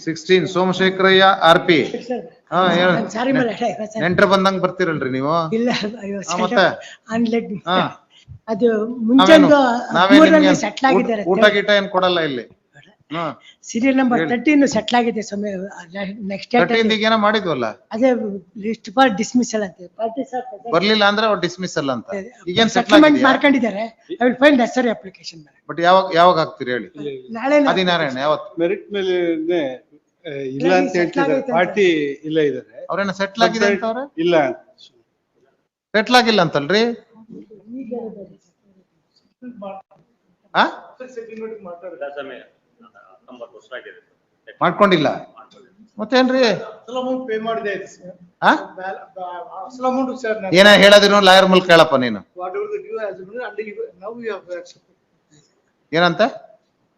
16 Somashekaraiah RP. ಹಾ ಹೇಳ. ಸಾರಿ ನೆಂಟ್ರ ಬಂದಂಗ್ ಬರ್ತೀರಲ್ರಿ ನೀವು. ಇಲ್ಲ ಮತ್ತೆ ಹಾ ಅದು ಮುಂಚೆ ಸೆಟ್ಲ್ ಆಗಿದ್ದಾರೆ. ಊಟ ಗೀಟ ಏನ್ ಕೊಡಲ್ಲ ಇಲ್ಲಿ. ಸೀರಿಯಲ್ ನಂಬರ್ 13 ಸೆಟ್ಲ್ ಆಗಿದೆ ಸಮಯ. ನೆಕ್ಸ್ಟ್ ಏನೋ ಮಾಡಿದ್ವಲ್ಲ ಅದೇ ಲಿಸ್ಟ್ ಫಾರ್ ಡಿಸ್ಮಿಸಲ್ ಅಂತ ಬರ್ಲಿಲ್ಲ ಅಂದ್ರೆ ಅವ್ರು ಡಿಸ್ಮಿಸಲ್ ಅಂತ. ಈಗೇನ್ ಸೆಟಲ್ಮೆಂಟ್ ಮಾಡ್ಕೊಂಡಿದ್ದಾರೆ. I will file necessary application. But ಯಾವಾಗ ಹಾಕ್ತೀರಿ ಹೇಳಿ. ನಾಳೆ ಹದಿನಾರಾಯಣ ಯಾವತ್ತು ಮೆರಿಟ್ ಮೇಲೆ ಇಲ್ಲ ಅಂತ ಹೇಳ್ತಿದ್ದಾರೆ. ಪಾರ್ಟಿ ಇಲ್ಲ ಇದಾರೆ. ಅವ್ರೇನ ಸೆಟ್ಲ್ ಆಗಿದೆ ಅಂತ ಅವ್ರೆ ಇಲ್ಲ ಸೆಟ್ಲ್ ಆಗಿಲ್ಲ ಅಂತಲ್ರಿ. ಮಾಡ್ಕೊಂಡಿಲ್ಲ ಮತ್ತೇನ್ರಿ. ಏನ ಹೇಳೋದಿನ ಲಾಯರ್ ಮೂಲಕ ಕೇಳಪ್ಪ ನೀನು. ಏನಂತ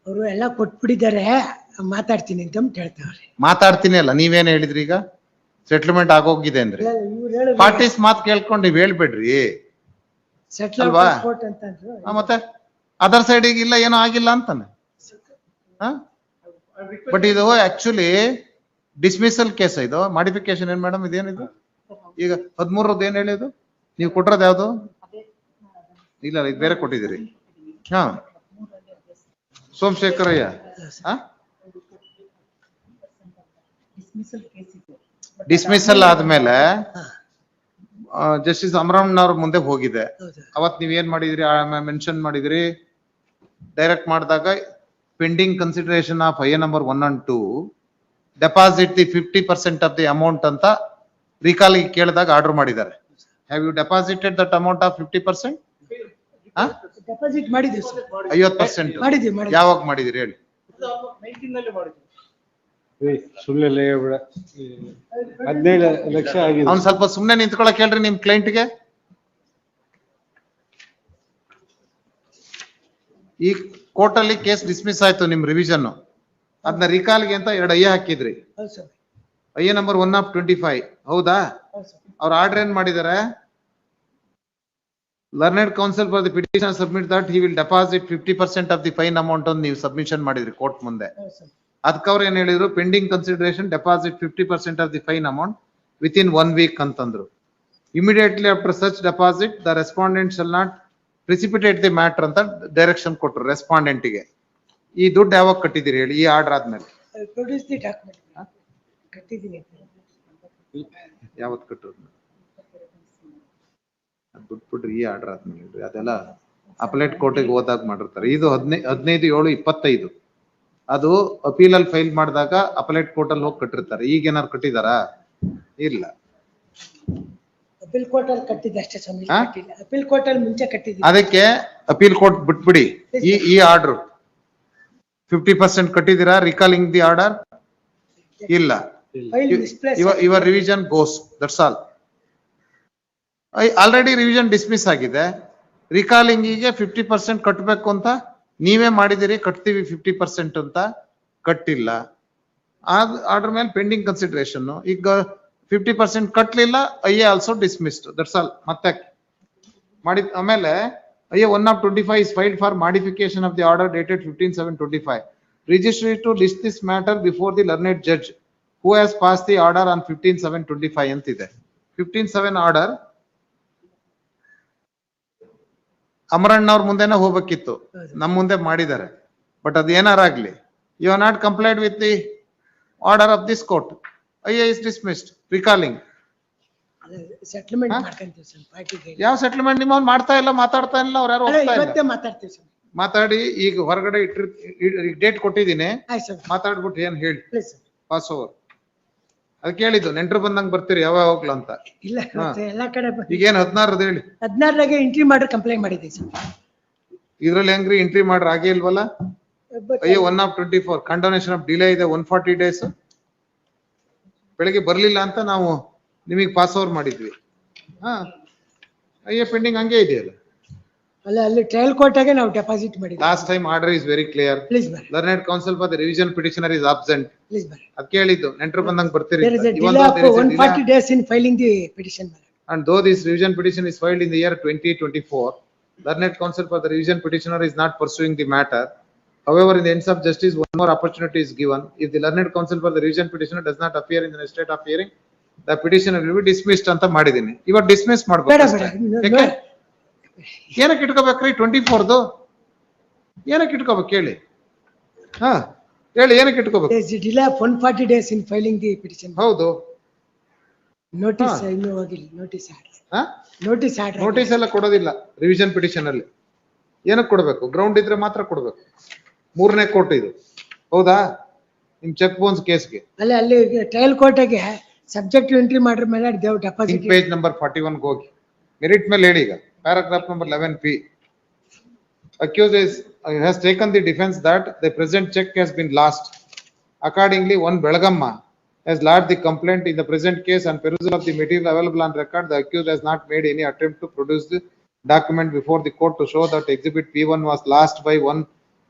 ಅವರು ಎಲ್ಲ ಕೊಟ್ಬಿಟ್ಟಿದ್ದಾರೆ, ಮಾತಾಡ್ತೀನಿ ಅಂತ ಹೇಳ್ತಾವ್ರಿ. ಮಾತಾಡ್ತೀನಿ ಅಲ್ಲ, ನೀವೇನ್ ಹೇಳಿದ್ರಿ ಈಗ ಸೆಟ್ಲ್ಮೆಂಟ್ ಆಗೋಗಿದೆ ಅಂದ್ರೆ. ಪಾರ್ಟೀಸ್ ಮಾತ್ ಕೇಳ್ಕೊಂಡು ನೀವ್ ಹೇಳ್ಬೇಡ್ರಿ ಅಲ್ವಾ. ಮತ್ತೆ ಅದರ್ ಸೈಡ್ ಇಲ್ಲ ಏನೋ ಆಗಿಲ್ಲ ಅಂತಾನೆ. ಬಟ್ ಇದು ಆಕ್ಚುಲಿ ಡಿಸ್ಮಿಸಲ್ ಕೇಸ್. ಇದು ಮಾಡಿಫಿಕೇಶನ್ ಏನ್ ಮೇಡಮ್ ಇದೇನಿದು ಈಗ 13 ಏನ್ ಹೇಳಿದು ನೀವು ಕೊಟ್ಟಿರೋದು ಯಾವ್ದು? ಇಲ್ಲ ಇದು ಬೇರೆ ಕೊಟ್ಟಿದ್ದೀರಿ. ಹಾ ಸೋಮಶೇಖರಯ್ಯ ಡಿಸ್ಮಿಸಲ್ ಆದ್ಮೇಲೆ ಜಸ್ಟಿಸ್ ಅಮರಣ್ಣವ್ರ ಮುಂದೆ ಹೋಗಿದೆ. ಅವತ್ ನೀವ್ ಏನ್ ಮಾಡಿದ್ರಿ ಮೆನ್ಷನ್ ಮಾಡಿದ್ರಿ. ಡೈರೆಕ್ಟ್ ಮಾಡಿದಾಗ pending consideration of IA number 1 and 2 deposit the 50% of the amount ಅಂತ ರೀಕಾಲ್ ಕೇಳಿದಾಗ ಆರ್ಡರ್ ಮಾಡಿದ್ದಾರೆ. Have you deposited that amount of 50%? Deposit ಮಾಡಿದ್ವಿ 50%. ಯಾವಾಗ ಮಾಡಿದಿರಿ ಹೇಳಿ. 19 ನಲ್ಲಿ ಮಾಡಿದ್ವಿ. ಸುಳ್ಳೆಲ್ಲ ಹೇಳ್ಬೇಡ. 17 ಲಕ್ಷ ಆಗಿದೆ. ಅವ್ನು ಸ್ವಲ್ಪ ಸುಮ್ನೆ ನಿಂತ್ಕೊಳಕ್ ಹೇಳ್ರಿ ನಿಮ್ ಕ್ಲೈಂಟ್ಗೆ. ಈ ಕೋರ್ಟ್ ಅಲ್ಲಿ ಕೇಸ್ ಡಿಸ್ಮಿಸ್ ಆಯ್ತು ನಿಮ್ ರಿವಿಷನ್. ಅದನ್ನ ರಿಕಾಲ್ಗೆ ಅಂತ 2 IA ಹಾಕಿದ್ರಿ. IA ನಂಬರ್ 1/25 ಹೌದಾ? ಅವ್ರ ಆರ್ಡರ್ ಏನ್ ಮಾಡಿದಾರೆ? Learned counsel for the petition submit that he will deposit 50% of the fine amount ಅಂತ ನೀವು ಸಬ್ಮಿಷನ್ ಮಾಡಿದ್ರಿ ಕೋರ್ಟ್ ಮುಂದೆ. ಅದಕ್ಕೆ ಅವ್ರು ಏನ್ ಹೇಳಿದ್ರು, pending consideration deposit 50% of the fine amount with in 1 week ಅಂತಂದ್ರು. Immediately after such deposit the respondent shall not precipitate the matter ಅಂತ ಡೈರೆಕ್ಷನ್ ಕೊಟ್ರು ರೆಸ್ಪಾಂಡೆಂಟ್ಗೆ. ಈ ದುಡ್ಡು ಯಾವಾಗ ಕಟ್ಟಿದಿರಿ ಹೇಳಿ ಈ ಆರ್ಡರ್ ಆದ್ಮೇಲೆ? ಯಾವತ್ ಕಟ್ಟರು ದುಡ್ಡು ಬಿಡ್ರಿ. ಈ ಆರ್ಡರ್ ಆದ್ಮೇಲೆ ಅದೆಲ್ಲ ಅಪಲೇಟ್ ಕೋರ್ಟಿಗೆ ಹೋದಾಗ ಮಾಡಿರ್ತಾರೆ. ಇದು 15/7/25 ಅದು ಅಪೀಲ್ ಅಲ್ಲಿ ಫೈಲ್ ಮಾಡಿದಾಗ ಅಪಲೇಟ್ ಕೋರ್ಟ್ ಅಲ್ಲಿ ಹೋಗಿ ಕಟ್ಟಿರ್ತಾರೆ. ಈಗ ಏನಾರು ಕಟ್ಟಿದಾರಾ? ಇಲ್ಲ. ಅಪೀಲ್ ಕೋರ್ಟ್ ಅಲ್ಲಿ ಕಟ್ಟಿದ್ದೆ ಅಷ್ಟೇ ಸ್ವಾಮಿ. ಅಪೀಲ್ ಕೋರ್ಟ್ ಅಲ್ಲಿ ಮುಂಚೆ ಕಟ್ಟಿದ್ದೆ. ಅದಕ್ಕೆ ಅಪೀಲ್ ಕೋರ್ಟ್ ಬಿಟ್ಬಿಡಿ. ಈ ಆರ್ಡರ್ 50% ಕಟ್ಟಿದಿರಾ? ರಿಕಾಲಿಂಗ್ ದಿ ಆರ್ಡರ್ ಇಲ್ಲ. Your revision goes, that's all. Already revision dismiss ಆಗಿದೆ. ರಿಕಾಲಿಂಗ್ ಗೆ 50% ಕಟ್ಟಬೇಕು ಅಂತ ನೀವೇ ಮಾಡಿದಿರಿ. ಕಟ್ತೀವಿ 50% ಅಂತ, ಕಟ್ಟಿಲ್ಲ. ಆರ್ಡರ್ ಮೇಲೆ ಪೆಂಡಿಂಗ್ ಕನ್ಸಿಡರೇಷನ್. ಈಗ 50% ಕಟ್ಲಿಲ್ಲ. IA also dismissed, that's all. ಮತ್ತೆ ಮಾಡಿ ಆಮೇಲೆ IA 1/25 is filed for modification of the order dated 15/7/25. Registry to list this matter before the learned judge who has passed the order on 15/7/25 ಅಂತಿದೆ. 15/7 order ಅಮರಣ್ಣವ್ರ ಮುಂದೆನೆ ಹೋಗ್ಬೇಕಿತ್ತು, ನಮ್ ಮುಂದೆ ಮಾಡಿದ್ದಾರೆ. ಬಟ್ ಅದ್ ಏನಾರಾಗ್ಲಿ, you are not complied with the order of this court. IA is dismissed. Recalling. Settlement ಮಾಡ್ಕೊಂತೀವಿ sir ಪಾರ್ಟಿಗೆ. ಯಾವ ಸೆಟಲ್ಮೆಂಟ್? ನಿಮ್ಮ ಮಾಡ್ತಾ ಇಲ್ಲ, ಮಾತಾಡ್ತಾ ಇಲ್ಲ. ಅವ್ರು ಯಾರು ಹೋಗ್ತಾ ಇಲ್ಲ. ಮಾತಾಡ್ತೀವಿ ಸರ್. ಮಾತಾಡಿ. ಈಗ ಹೊರಗಡೆ ಡೇಟ್ ಕೊಟ್ಟಿದ್ದೀನಿ, ಮಾತಾಡ್ಬಿಟ್ಟು ಏನ್ ಹೇಳಿ ಪಾಸ್ ಓವರ್. ಅದಕ್ಕೆ ಹೇಳಿದ್ದು ನೆಂಟ್ರು ಬಂದಂಗ್ ಬರ್ತೀರಿ ಯಾವಾಗ್ಲೂ ಅಂತ. ಇಲ್ಲ ಎಲ್ಲಾ ಕಡೆ ಈಗೇನ್ 16 ಹೇಳಿ. 16 ಎಂಟ್ರಿ ಮಾಡಿ ಕಂಪ್ಲೇಂಟ್ ಮಾಡಿದ್ದೀವಿ ಸರ್. ಇದ್ರಲ್ಲಿ ಹೆಂಗ್ರಿ ಎಂಟ್ರಿ ಮಾಡ್ರ ಆಗೇ ಇಲ್ವಲ್ಲ? IA 1/24 ಕಂಡೋನೇಷನ್ ಆಫ್ ಡಿಲೇ ಇದೆ 140 days. ಬೆಳಿಗ್ಗೆ ಬರ್ಲಿಲ್ಲ ಅಂತ ನಾವು ನಿಮಗೆ ಪಾಸ್ ಓವರ್ ಮಾಡಿದ್ವಿ. IA ಪೆಂಡಿಂಗ್ ಹಂಗೆ ಇದೆಯಲ್ಲ. ಅಲ್ಲ ಅಲ್ಲಿ ಟ್ರಯಲ್ ಕೋರ್ಟಾಗೆ ನಾವು ಡೆಪಾಸಿಟ್ ಮಾಡಿದ್ವಿ. Last time order is very clear. Please bar. Learned counsel for the revision petitioner is absent. Please bar. ಅದಕ್ಕೆ ಹೇಳಿದ್ದು ನೆಂಟ್ರು ಬಂದಂಗ್ ಬರ್ತೀರಿ. There is a delay of 140 days in filing the petition. And though this revision petition is filed in the year 2024, Learned Counsel for the revision petitioner is not pursuing the matter. However, in the ends of justice, one more opportunity is given. If the learned counsel for the revision petitioner does not appear in the next state of hearing, the petitioner will be dismissed ಅಂತ ಮಾಡಿದೀನಿ. ಇವಾಗ dismiss ಬೇಡ ಮಾಡ್ಬೇಕು. ಬೇಡ ಯಾಕೆ? ಏನಕ್ಕೆ ಇಟ್ಕೋಬೇಕ್ರಿ 24ದು? ಏನಕ್ಕೆ ಇಟ್ಕೋಬೇಕು ಹೇಳಿ? ಹಾ ಹೇಳಿ, ಏನಕ್ಕೆ ಇಟ್ಕೋಬೇಕು? delay 140 days in filing the petition. ಹೌದು. ನೋಟಿಸ್ ಇನ್ನೂ ಹೋಗಿಲ್ಲ, ನೋಟಿಸ್ ಆರ್ಡರ್. ಹಾ ನೋಟಿಸ್ ಆರ್ಡರ್. ನೋಟಿಸ್ ಎಲ್ಲ ಕೊಡೋದಿಲ್ಲ ರಿವಿಷನ್ ಪಿಟಿಷನ್ ಅಲ್ಲಿ. ಏನಕ್ಕೆ ಕೊಡ್ಬೇಕು? ಗ್ರೌಂಡ್ ಇದ್ರೆ ಮಾತ್ರ ಕೊಡ್ಬೇಕು. 3ನೇ ಕೋರ್ಟ್ ಇದು, ಹೌದಾ? ನಿಮ್ ಚೆಕ್ ಬೌನ್ಸ್ ಕೇಸ್ಗೆ ಅಲ್ಲಿ ಟ್ರಯಲ್ ಕೋರ್ಟ್ಗೆ ಸಬ್ಜೆಕ್ಟ್ ಎಂಟ್ರಿ ಮಾಡಿದ ಮೇಲೆ ದೇವ್ ಡೆಪಾಸಿಟ್. ಪೇಜ್ ನಂಬರ್ 41 ಹೋಗಿ ಮೆರಿಟ್ ಮೇಲೆ ಹೇಳಿ. ಈಗ paragraph number 11p. Accused has taken the defense that the present check has been lost. Accordingly, one Belagamma has lodged the complaint in the present case and perusal of the material available on record. The accused has not made any attempt to produce the document before the court to show that exhibit P1 was lost by one,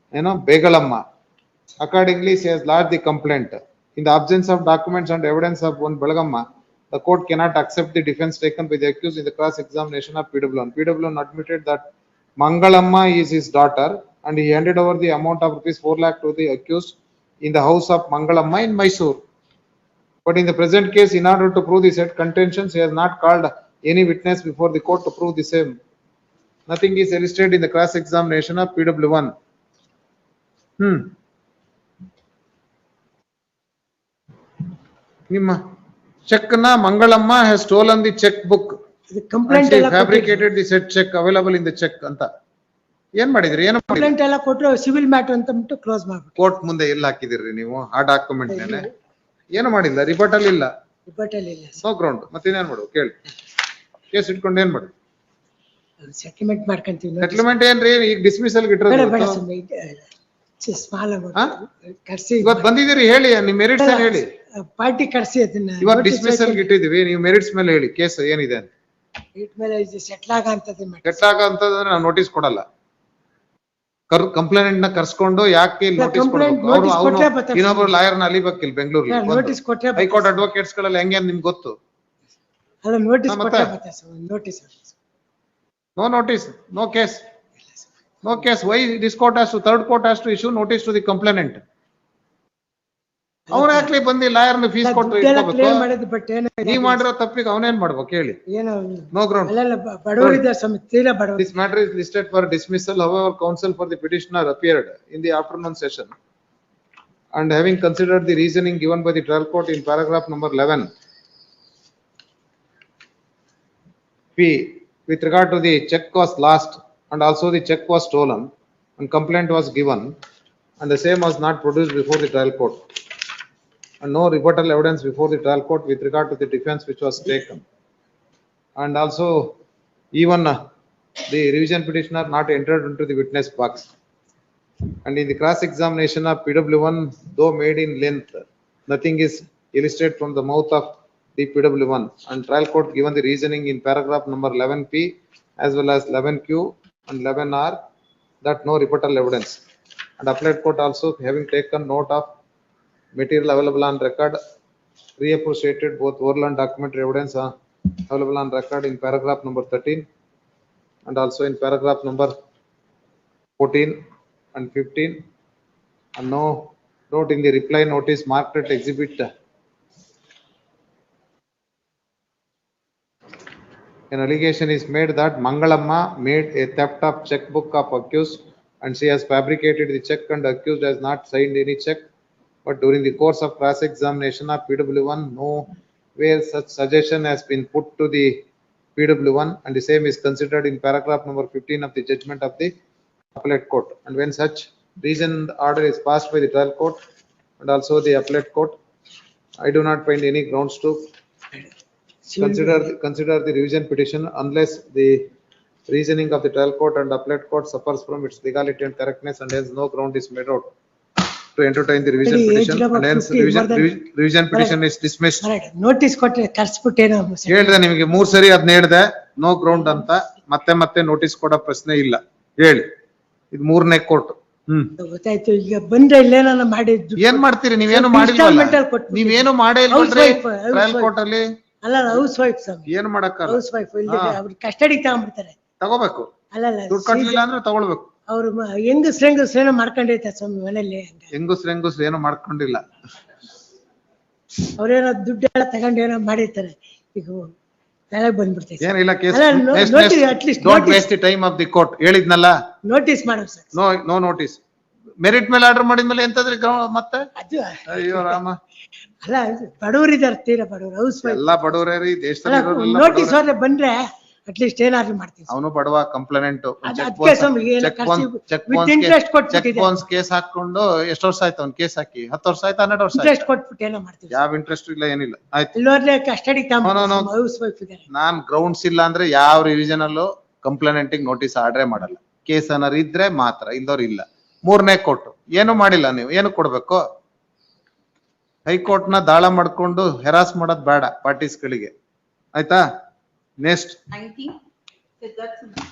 Begalamma. Accordingly, she has lodged the complaint. In the absence of documents and evidence of one Belagamma, the court cannot accept the defense taken by the accused in the cross examination of PW1. PW1 admitted that Mangalamma is his daughter and he handed over the amount of rupees 4 lakh to the accused in the house of Mangalamma in Mysore. But in the present case, in order to prove the said contentions, he has not called any witness before the court to prove the same. Nothing is elicited in the cross examination of PW1. ನಿಮ್ಮ check ನ Mangalamma has stolen the check book. Complaint ಎಲ್ಲ fabricated the said check available in the check ಅಂತ. ಏನ್ ಮಾಡಿದ್ರಿ? ಏನು complaint ಎಲ್ಲ ಕೊಟ್ಟು civil matter ಅಂತ ಬಿಟ್ಟು ಕ್ಲೋಸ್ ಮಾಡ್ಬಿಟ್ಟು ಕೋರ್ಟ್ ಮುಂದೆ ಎಲ್ಲ ಹಾಕಿದಿರಿ ನೀವು ಆ ಡಾಕ್ಯುಮೆಂಟ್ ನೇನೆ? ಏನು ಮಾಡಿಲ್ಲ, ರಿಪೋರ್ಟ್ ಇಲ್ಲ. ರಿಪೋರ್ಟ್ ಅಲ್ಲಿ ಇಲ್ಲ. No ground. ಮತ್ತೇನೇನ್ ಮಾಡು ಕೇಳಿ. ಕೇಸ್ ಇಟ್ಕೊಂಡು ಏನ್ ಮಾಡು? ಸೆಟಲ್ಮೆಂಟ್ ಮಾಡ್ಕೊಂತೀವಿ. ಸೆಟಲ್ಮೆಂಟ್ ಏನ್ರಿ? ಈಗ ಡಿಸ್ಮಿಸಲ್ ಇಟ್ಟಿರೋದು. ಬೇಡ ಸ್ವಾಮಿ, ಸ್ಮಾಲ್ ಅಮೌಂಟ್ ಕರ್ಸಿ. ಇವತ್ತು ಬಂದಿದ್ದೀರಿ, ಹೇಳಿ ನಿಮ್ಮ ಮೆರಿಟ್ಸ್ ಅಲ್ಲಿ ಹೇಳಿ. ಪಾರ್ಟಿ ಕರ್ಸಿ ಅದನ್ನ. ಇವತ್ತು ಡಿಸ್ಮಿಸಲ್ ಇಟ್ಟಿದೀವಿ, ನೀವು ಮೆರಿಟ್ಸ್ ಮೇಲೆ ಹೇಳಿ ಕೇಸ್ ಏನಿದೆ ಅಂತ. ಇಟ್ ಮೇಲೆ ಸೆಟ್ಲ್ ಆಗಂತದ್ದು ಮಾಡಿ. ಸೆಟ್ಲ್ ಆಗಂತಂದ್ರೆ ನಾವು ನೋಟಿಸ್ ಕೊಡಲ್ಲ. ಕಂಪ್ಲೇಂಟ್ ನ ಕರ್ಸ್ಕೊಂಡು ಯಾಕೆ ನೋಟಿಸ್ ಕೊಡಬೇಕು? ಅವರು ಇನ್ನೊಬ್ರು ಲಾಯರ್ ನ ಅಲಿಬೇಕಿಲ್ಲ ಬೆಂಗಳೂರಲ್ಲಿ. ನೋಟಿಸ್ ಕೊಟ್ಟರೆ ಹೈಕೋರ್ಟ್ ಅಡ್ವೊಕೇಟ್ಸ್ ಗಳಲ್ಲಿ ಹೆಂಗೆ ನಿಮ್ಗೆ ಗೊತ್ತು? ಅಲ್ಲ ನೋಟಿಸ್ ಕೊಟ್ಟರೆ ಬರುತ್ತೆ sir. Notice. No notice, no case. No case. Why this court has to, third court has to issue notice to the complainant? ಅವನು ಯಾಕೆ ಬಂದಿ ಲಾಯರ್ ನ ಫೀಸ್ ಕೊಟ್ಟು ಇಟ್ಕೋಬೇಕು? ನೀವ್ ಮಾಡಿರೋ ತಪ್ಪಿಗೆ ಅವನೇನ್ ಮಾಡ್ಬೇಕು ಹೇಳಿ? ಏನೋ ನೋ ಗ್ರೌಂಡ್. ಅಲ್ಲ ಬಡವರಿದ್ದಾರೆ ಸ್ವಾಮಿ, ತೀರಾ ಬಡವರು. This matter is listed for dismissal. However, counsel for the petitioner appeared in the afternoon session and having considered the reasoning given by the trial court in paragraph number 11 p with regard to the check was lost and also the check was stolen and complaint was given and the same was not produced before the trial court and no rebuttal evidence before the trial court with regard to the defense which was taken and also even the revision petitioner not entered into the witness box and in the cross examination of PW1 though made in length nothing is elicited from the mouth of the PW1 and trial court given the reasoning in paragraph number 11p as well as 11q and 11r that no rebuttal evidence and appellate court also having taken note of material available on record reappreciated both oral and documentary evidence available on record in paragraph number 13 and also in paragraph number 14 and 15 and no note in the reply notice marked at exhibit. An allegation is made that Mangalamma made a theft of checkbook of accused and she has fabricated the check and accused has not signed any check. But during the course of cross-examination of PW1, no where such suggestion has been put to the PW1 and the same is considered in paragraph number 15 of the judgment of the appellate court. And when such reasoned order is passed by the trial court and also the appellate court, I do not find any grounds to consider the revision petition unless the reasoning of the trial court and appellate court suffers from its legality and correctness and hence no ground is made out to entertain the revision petition and hence revision petition is dismissed. Notice ಕೊಟ್ಟರೆ ಕರ್ಸ್ಬಿಟ್ಟೇನೋ ಹೇಳಿದೆ ನಿಮಗೆ 3 ಸರಿ ಅದನ್ನ ಹೇಳಿದೆ no ground ಅಂತ. ಮತ್ತೆ notice ಕೊಡೋ ಪ್ರಶ್ನೆ ಇಲ್ಲ ಹೇಳಿ. ಇದು 3ನೇ ಕೋರ್ಟ್. ಗೊತ್ತಾಯ್ತು. ಈಗ ಬಂದ್ರೆ ಇಲ್ಲೇನ ಮಾಡಿದ್ದು ಏನ್ ಮಾಡ್ತೀರಿ? ನೀವೇನು ಮಾಡಿಲ್ವಲ್ಲ, ನೀವೇನು ಮಾಡೇ ಇಲ್ವಲ್ರಿ ಟ್ರಯಲ್ ಕೋರ್ಟ್ ಅಲ್ಲಿ. ಅಲ್ಲ ಹೌಸ್ ವೈಫ್ ಸ್ವಾಮಿ, ಏನ್ ಮಾಡಕ್ಕ ಹೌಸ್ ವೈಫ್ ಅವ್ರಿಗೆ ಕಸ್ಟಡಿಗೆ ತಗೊಂಡ್ಬಿಡ್ತಾರೆ. ತಗೋಬೇಕು, ಅಲ್ಲ ದುಡ್ಡು ಕಟ್ಟಲಿಲ್ಲ ಅಂದ್ರೆ ತಗೊಳ್ಬೇಕು. ಅವ್ರು ಹೆಂಗಸ್ರೇನೋ ಮಾಡ್ಕೊಂಡೈತೆ ಸ್ವಾಮಿ ಮನೇಲಿ. ಹೆಂಗುಸ್ರು ಏನು ಮಾಡ್ಕೊಂಡಿಲ್ಲ. ಅವ್ರೇನೋ ದುಡ್ಡೆಲ್ಲ ತಗೊಂಡೇನೋ ಮಾಡಿರ್ತಾರೆ, ಈಗ ಕೆಳಗ್ ಬಂದ್ಬಿಡ್ತೈತೆ. ಏನಿಲ್ಲ ಕೇಸ್ ಅಲ್ಲ, notice, at least don't notice. Waste the time of the court. ಹೇಳಿದ್ನಲ್ಲ, ನೋಟಿಸ್ ಮಾಡೋ ಸರ್. No notice. ಮೆರಿಟ್ ಮೇಲೆ ಆರ್ಡರ್ ಮಾಡಿದ್ಮೇಲೆ ಎಂತದ್ರಿ ಮತ್ತೆ? ಅದು ಅಯ್ಯೋ ರಾಮ, ಅಲ್ಲ, ಬಡವರಿದ್ದಾರೆ, ತೀರಾ ಬಡವರು, ಹೌಸ್ ವೈಫ್. ಎಲ್ಲಾ ಬಡವರೇ ರೀ ದೇಶದಲ್ಲಿ. ನೋಟಿಸ್ ಹೋದ್ರೆ ಬಂದ್ರೆ ಅಟ್ಲೀಸ್ಟ್ ಏನಾದ್ರು ಮಾಡ್ತೀವಿ. ಅವನು ಬಡವ, ಕಂಪ್ಲೇಂಟ್, ಅದಕ್ಕೆ ಸ್ವಾಮಿ ವಿತ್ ಇಂಟ್ರೆಸ್ಟ್ ಚೆಕ್ ಕೊಟ್ಬಿಟ್ಟಿದೆ. ಬೌನ್ಸ್ ಕೇಸ್ ಹಾಕೊಂಡು ಎಷ್ಟು ವರ್ಷ ಆಯ್ತು ಅವ್ನ್ ಕೇಸ್ ಹಾಕಿ? 10 ವರ್ಷ ಆಯ್ತು, 12 ವರ್ಷ ಇಂಟ್ರೆಸ್ಟ್ ಆಯ್ತು. ಕೊಟ್ಬಿಟ್ಟು ಏನೋ ಮಾಡ್ತೀವಿ. ಯಾವ ಇಂಟ್ರೆಸ್ಟ್ ಇಲ್ಲ, ಏನಿಲ್ಲ. ಆಯ್ತು, ಇಲ್ಲೋರ್ಲೆ ಕಸ್ಟಡಿ no. ಹೌಸ್ ವೈಫ್ ಇದ್ದಾರೆ. ನಾನ್ ಗ್ರೌಂಡ್ಸ್ ಇಲ್ಲ ಅಂದ್ರೆ ಯಾವ ರಿವಿಷನ್ ಅಲ್ಲೂ ಕಂಪ್ಲೇಂಟಿಂಗ್ ನೋಟಿಸ್ ಆರ್ಡರ್ ಮಾಡಲ್ಲ. ಕೇಸ್ ಏನಾರು ಇದ್ರೆ ಮಾತ್ರ, ಇಲ್ದವ್ರು ಇಲ್ಲ. 3ನೇ ಕೋರ್ಟ್ ಏನು ಮಾಡಿಲ್ಲ, ನೀವು ಏನು ಕೊಡ್ಬೇಕು? ಹೈಕೋರ್ಟ್ ನ ದಾಳ ಮಾಡ್ಕೊಂಡು ಹೆರಾಸ್ ಮಾಡೋದ್ ಬೇಡ ಪಾರ್ಟೀಸ್ ಗಳಿಗೆ, ಆಯ್ತಾ? Next 19 Siddharth Sunil.